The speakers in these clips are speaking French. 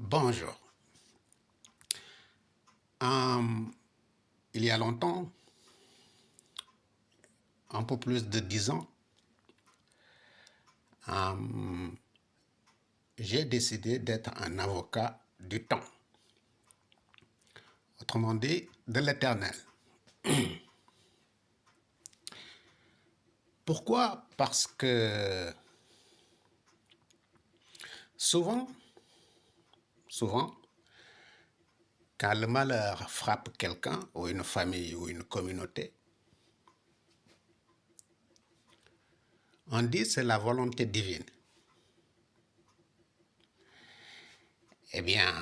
Bonjour. Euh, il y a longtemps, un peu plus de 10 ans, euh, j'ai décidé d'être un avocat du temps, autrement dit, de l'éternel. Pourquoi? Parce que souvent, souvent, quand le malheur frappe quelqu'un, ou une famille, ou une communauté, on dit c'est la volonté divine. Eh bien,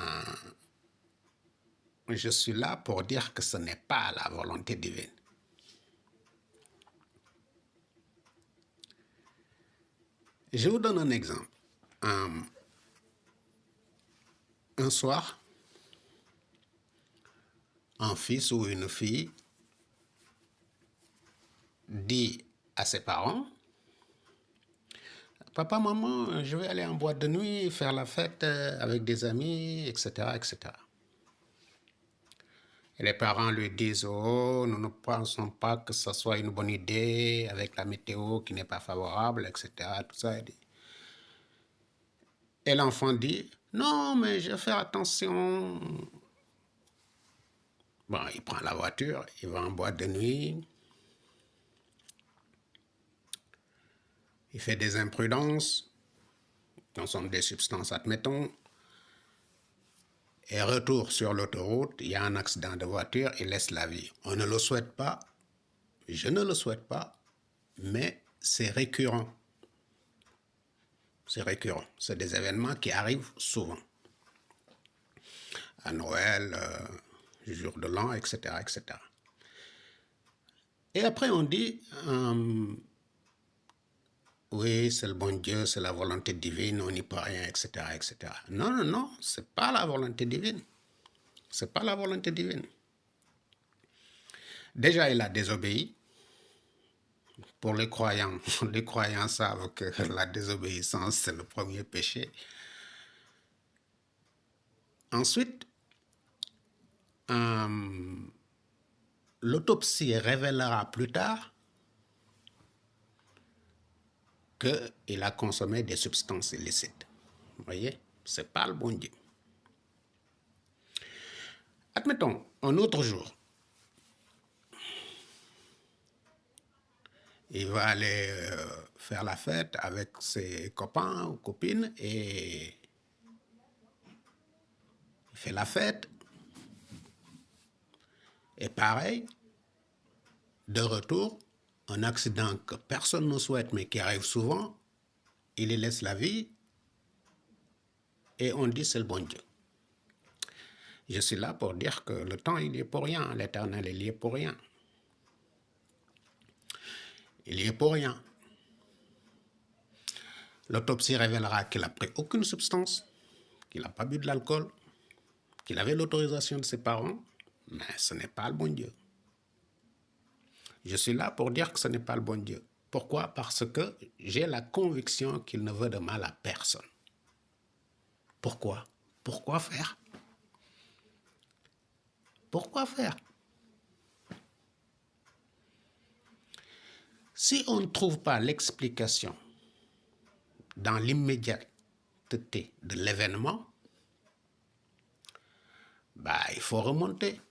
je suis là pour dire que ce n'est pas la volonté divine. Je vous donne un exemple. Un soir, un fils ou une fille dit à ses parents, papa, maman, je vais aller en boîte de nuit, faire la fête avec des amis, etc., etc. Et les parents lui disent, oh, nous ne pensons pas que ce soit une bonne idée avec la météo qui n'est pas favorable, etc. Tout ça. Et l'enfant dit, non, mais je vais faire attention. Bon, il prend la voiture, il va en boîte de nuit, il fait des imprudences, consomme des substances, admettons, et retour sur l'autoroute, il y a un accident de voiture, il laisse la vie. On ne le souhaite pas, je ne le souhaite pas, mais c'est récurrent. C'est récurrent. C'est des événements qui arrivent souvent. À Noël, jour de l'an, etc., etc. Et après, on dit, oui, c'est le bon Dieu, c'est la volonté divine, on n'y peut rien, etc., etc. Non, non, non, c'est pas la volonté divine. C'est pas la volonté divine. Déjà, il a désobéi. Pour les croyants savent que la désobéissance, c'est le premier péché. Ensuite, l'autopsie révélera plus tard qu'il a consommé des substances illicites. Vous voyez, c'est pas le bon Dieu. Admettons, un autre jour, il va aller faire la fête avec ses copains ou copines et il fait la fête. Et pareil, de retour, un accident que personne ne souhaite mais qui arrive souvent, il y laisse la vie et on dit c'est le bon Dieu. Je suis là pour dire que le temps, il y est pour rien, l'éternel, il y est pour rien. Il y est pour rien. L'autopsie révélera qu'il n'a pris aucune substance, qu'il n'a pas bu de l'alcool, qu'il avait l'autorisation de ses parents, mais ce n'est pas le bon Dieu. Je suis là pour dire que ce n'est pas le bon Dieu. Pourquoi? Parce que j'ai la conviction qu'il ne veut de mal à personne. Pourquoi? Pourquoi faire? Pourquoi faire? Si on ne trouve pas l'explication dans l'immédiateté de l'événement, il faut remonter.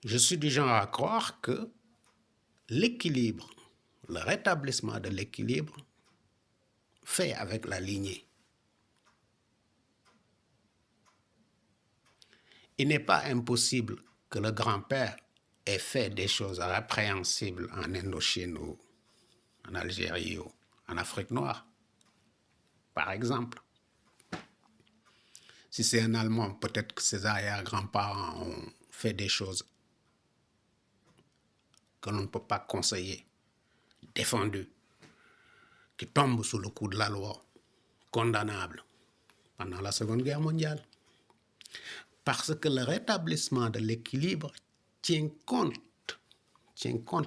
Je suis du genre à croire que l'équilibre, le rétablissement de l'équilibre, fait avec la lignée. Il n'est pas impossible que le grand-père ait fait des choses répréhensibles en Indochine ou en Algérie ou en Afrique noire, par exemple. Si c'est un Allemand, peut-être que ses arrière-grands-parents ont fait des choses que l'on ne peut pas conseiller, défendues, qui tombent sous le coup de la loi, condamnables pendant la Seconde Guerre mondiale. Parce que le rétablissement de l'équilibre tient compte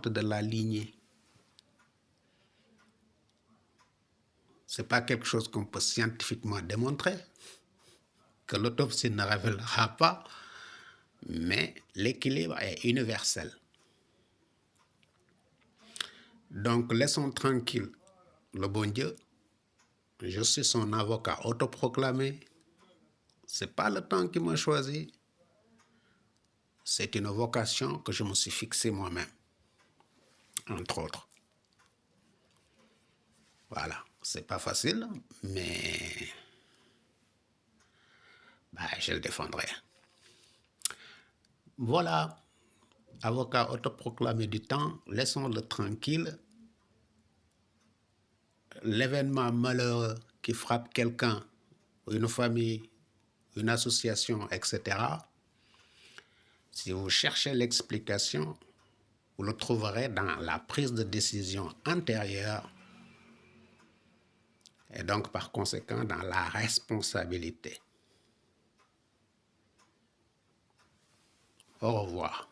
de la lignée. Ce n'est pas quelque chose qu'on peut scientifiquement démontrer, que l'autopsie ne révélera pas, mais l'équilibre est universel. Donc, laissons tranquille le bon Dieu. Je suis son avocat autoproclamé. Ce n'est pas le temps qui m'a choisi. C'est une vocation que je me suis fixée moi-même, entre autres. Voilà, c'est pas facile, mais je le défendrai. Voilà, avocat autoproclamé du temps, laissons-le tranquille. L'événement malheureux qui frappe quelqu'un, une famille, une association, etc., si vous cherchez l'explication, vous le trouverez dans la prise de décision antérieure et donc par conséquent dans la responsabilité. Au revoir.